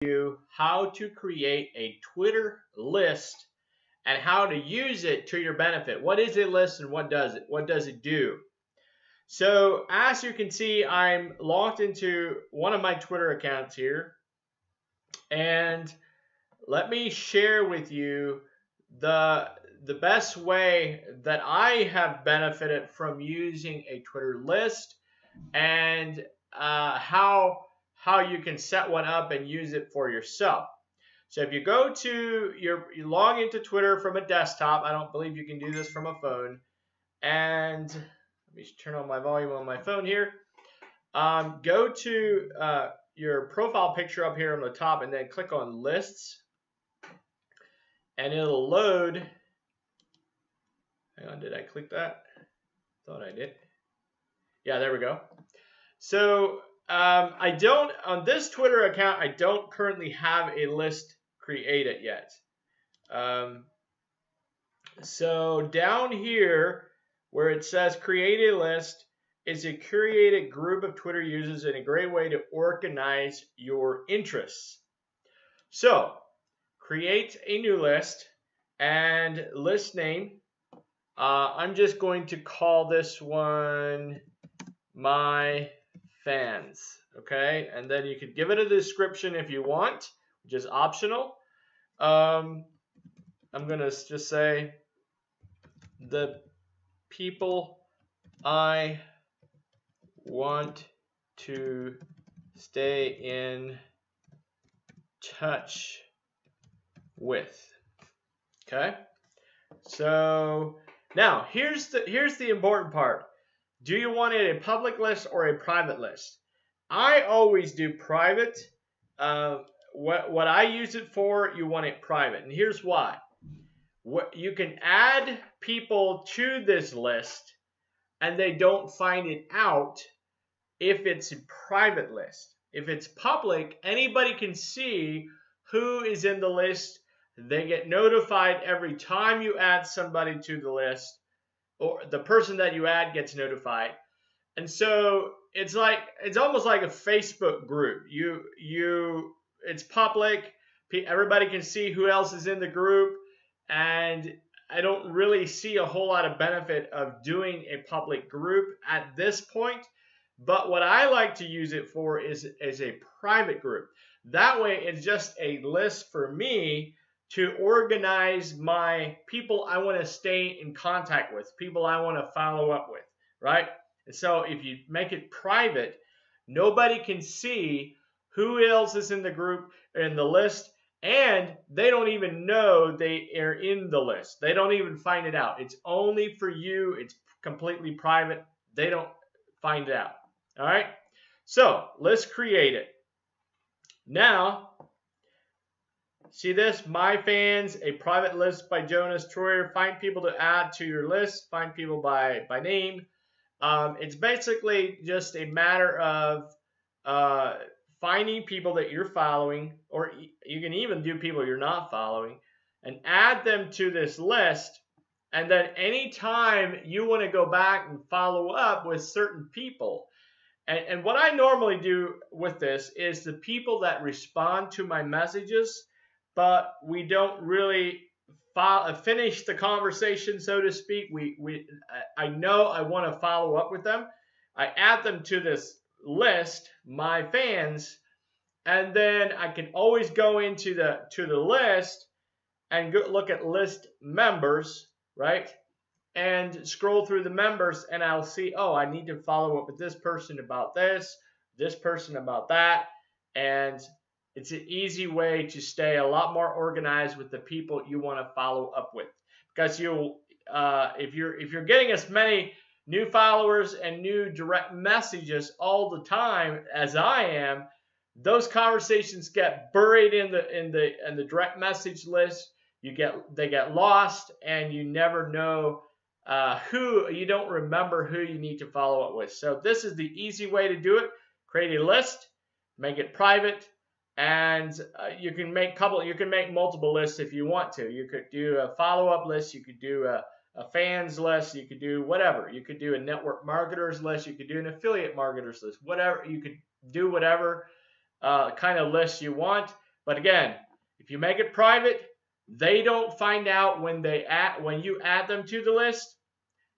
you how to create a Twitter list and how to use it to your benefit. What is a list and what does it? What does it do? So as you can see, I'm logged into one of my Twitter accounts here, and let me share with you the best way that I have benefited from using a Twitter list, and how you can set one up and use it for yourself. So if you go to you log into Twitter from a desktop, I don't believe you can do this from a phone, and let me turn on my volume on my phone here. Go to your profile picture up here on the top, and then click on lists, and it'll load. Hang on, did I click that? Thought I did. Yeah, there we go. So I don't, on this Twitter account, I don't currently have a list created yet. So down here where it says create a list is a curated group of Twitter users and a great way to organize your interests. So create a new list, and list name. I'm just going to call this one My Fans, okay? And then you could give it a description if you want, which is optional. I'm gonna just say the people I want to stay in touch with. Okay, so now here's the important part. Do you want it a public list or a private list? I always do private. What I use it for, you want it private, and here's why. What you can add people to this list, and they don't find it out if it's a private list. If it's public, anybody can see who is in the list. They get notified every time you add somebody to the list, or the person that you add gets notified. And so it's almost like a Facebook group. It's public. Everybody can see who else is in the group, and I don't really see a whole lot of benefit of doing a public group at this point. But what I like to use it for is a private group. That way it's just a list for me to organize my people I want to stay in contact with, people I want to follow up with, right? And so if you make it private, nobody can see who else is in the group, in the list, and they don't even know they are in the list. They don't even find it out. It's only for you. It's completely private. They don't find it out. All right? So let's create it. Now, see this? My Fans, a private list by Jonas Troyer. Find people to add to your list. Find people by name. It's basically just a matter of finding people that you're following, or you can even do people you're not following, and add them to this list. And then anytime you want to go back and follow up with certain people, and what I normally do with this is the people that respond to my messages, but we don't really finish the conversation, so to speak. I know I want to follow up with them. I add them to this list, My Fans, and then I can always go into the list and look at list members, right? And scroll through the members, and I'll see, oh, I need to follow up with this person about this person about that, and it's an easy way to stay a lot more organized with the people you want to follow up with. Because if you're getting as many new followers and new direct messages all the time as I am, those conversations get buried in the direct message list. They get lost, and you never know you don't remember who you need to follow up with. So this is the easy way to do it. Create a list, make it private, and you can make multiple lists if you want to. You could do a follow-up list, you could do a fans list, you could do whatever. You could do a network marketers list, you could do an affiliate marketers list, whatever. You could do whatever kind of list you want. But again, if you make it private, they don't find out when you add them to the list,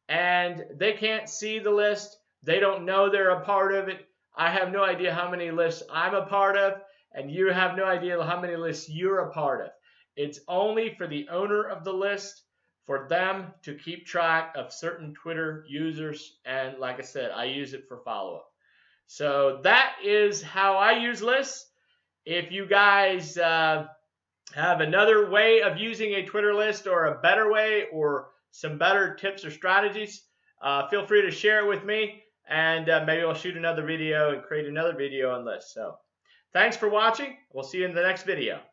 and they can't see the list. They don't know they're a part of it. I have no idea how many lists I'm a part of, and you have no idea how many lists you're a part of. It's only for the owner of the list, for them to keep track of certain Twitter users, and like I said, I use it for follow-up. So that is how I use lists. If you guys have another way of using a Twitter list, or a better way, or some better tips or strategies, feel free to share it with me, and maybe I'll shoot another video and create another video on lists. So thanks for watching. We'll see you in the next video.